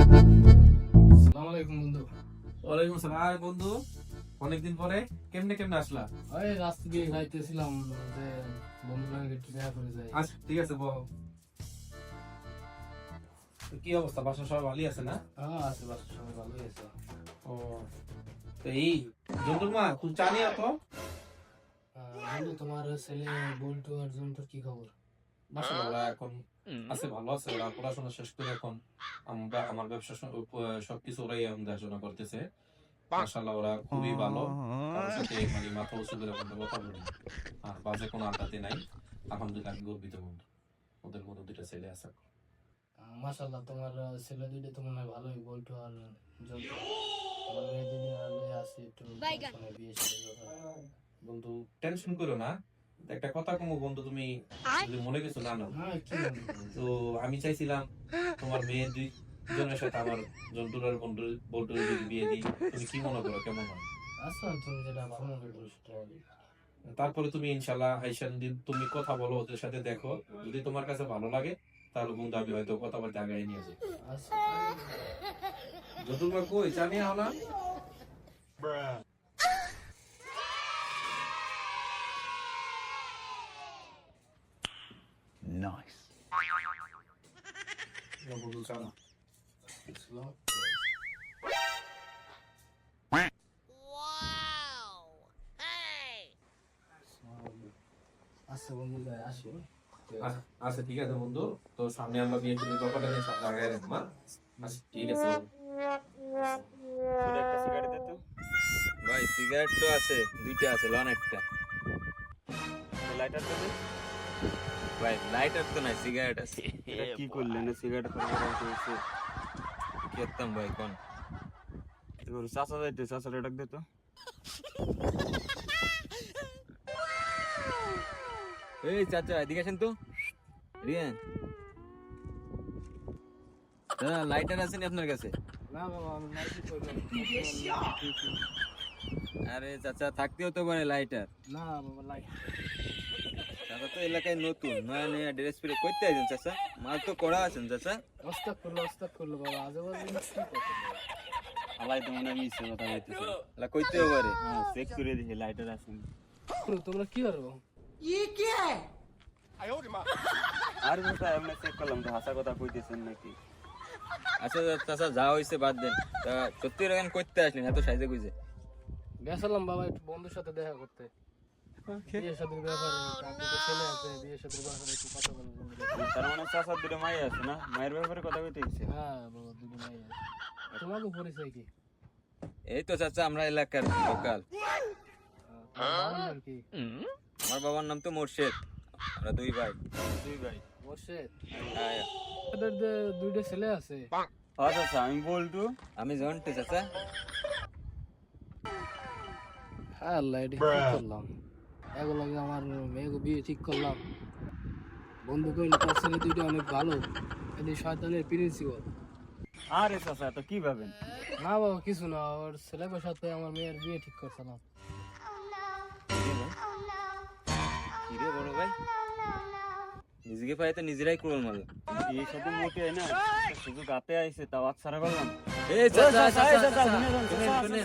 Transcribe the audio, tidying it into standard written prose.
আসসালামু আলাইকুম বন্ধু। ওয়ালাইকুম আসসালাম। আর বন্ধু, অনেকদিন পরে কেমনে আসলা? ওই রাস্তা দিয়ে যাইতেছিলাম, যে বন্ধুরা একটু দেখা করে যাই। আচ্ছা ঠিক আছে, বল। তো কি অবস্থা, বাসা সবাই ভালোই আছে না? হ্যাঁ আছে, বাসার সবাই ভালোই আছে। ও, তো এই জন্টুর মা, তুই চা নিয়ে আয় তো। বন্ধু, তোমার ছেলে বল্টু আর জন্টুর কি খবর? মাশাআল্লাহ, ওরা এখন আছে, ভালো আছে। ওরা পড়াশোনা শেষ করে এখন আমার ব্যবসা সবকিছু ওরাই এখন দেখাশোনা করতেছে। মাশাআল্লাহ, ওরা খুবই ভালো। কারোর সাথে মানে মাথা উঁচু করে কোনো কথা বলি না। আর বাজে কোনো আড্ডাতে নাই। আলহামদুলিল্লাহ, আমি গর্বিত বন্ধু। ওদের মধ্যে দুইটা ছেলে আছে। মাশাআল্লাহ, তোমার ছেলে দুইটা তো মনে হয় ভালোই, বল্টু আর জন্টু। আমার মেয়ে দুইটা আলোয় আছে, একটু টেনশনে বিয়ে শাদীর ব্যাপারে। বন্ধু টেনশন করো না। একটা কথা কমু বন্ধু, তুমি যদি মনে কিছু না নাও, হ্যাঁ, কি বন্ধু? তো আমি চাইছিলাম তোমার মেয়ে দুই জনের সাথে আমার জন্টুর আর বল্টুর যদি বিয়ে দিই, তুমি কি মনে করো, কেমন হয়? আচ্ছা, তুমি যেটা ভালো মনে করো সেটা হবে। তারপরে তুমি ইনশাল্লাহ আইসান দিন, তুমি কথা বলো ওদের সাথে, দেখো যদি তোমার কাছে ভালো লাগে তাহলে বন্ধু আমি হয়তো কথাবার্তা আগায় নিয়ে যাই। আচ্ছা, জন্টুর মা কই, চা নিয়ে আও না? বন্ধু চা না। বুঝলাম। আচ্ছা বন্ধু, যাই আসি। আচ্ছা ঠিক আছে বন্ধু, তো সামনে আমরা বিয়ে শুরু ব্যাপারটা নিয়ে সামনে আগায় রাখবো। আচ্ছা ঠিক আছে বন্ধু। একটা সিগারেট দে তো ভাই। সিগারেট তো আছে, দুইটা আছে, লন একটা। লাইটার তো দে ভাই। লাইটার তো নাই, সিগারেট আছে। এটা কি করলেন? সিগারেট খাওয়া হয়েছে কি করতাম ভাই কোন? এবার চাচা যাইতে, চাচা ডাক দে তো। এই চাচা এদিকে আসেন তো। রিয়ান দাদা, লাইটার আছে নি আপনার কাছে? না বাবা, আমি নাইকি করলাম। আরে চাচা, থাকতেও তো পারে লাইটার। না বাবা, লাইট। চাচা তো এলাকায় নতুন, নয়া নয়া ড্রেস পরে করতে আছেন চাচা? মাল তো করা আছেন চাচা। অস্তাক করলো বাবা, আজে বাজে কি কথা বলে? আলাই তো মনে মিছে কথা বলতেছে। এলা কইতেও পারে। হ্যাঁ, চেক করে দিছি লাইটার আছে। তোমরা কি করো? আর কথা এমনি চেক করলাম তো, হাসা কথা কইতেছেন নাকি? আচ্ছা চাচা, যা হইছে বাদ দেন। তা সত্যি রাগান করতে আসলেন এত সাইজে কইছে? গেছিলাম বাবা একটু বন্ধুর সাথে দেখা করতে, বিয়ে শাদীর ব্যাপারে। আপনি তো ছেলে আছে, বিয়ে শাদীর ব্যাপারে একটু কথা বলবো। তার মানে চাচার দুটো মাই আছে না? মায়ের ব্যাপারে কথা কইতে গেছে? হ্যাঁ বাবা, দুটো ভাই আছে। তোমাকে পরিচয় কি? এই তো চাচা, আমরা এলাকার লোকাল। তোমার বাবার নাম কি? আমার বাবার নাম তো মোর্শেদ। আমরা দুই ভাই। দুই ভাই। মোর্শেদ। হ্যাঁ। এদের দুইটা ছেলে আছে। হ্যাঁ চাচা, আমি বল্টু। আমি জন্টু চাচা। হ্যাঁ আল্লাহ, এটা ঠিক করলাম। এগুলো আমার মেয়েকে বিয়ে ঠিক করলাম। বন্ধু কইল তার ছেলে দুইটা অনেক ভালো, এদের শয়তানের প্রিন্সিপাল। আরে চাচা, তো কি ভাবেন? না বাবা, কিছু না, ওর ছেলের সাথে আমার মেয়ের বিয়ে ঠিক করছিলাম। কিরে বড় ভাই, নিজেকে পাই তো নিজেরাই কুড়াল মারল। বিয়ের সাথে মোটে হয় না, শুধু গাতে আইছে, তাও আচ্ছা করলাম। এই চাচা, শুনে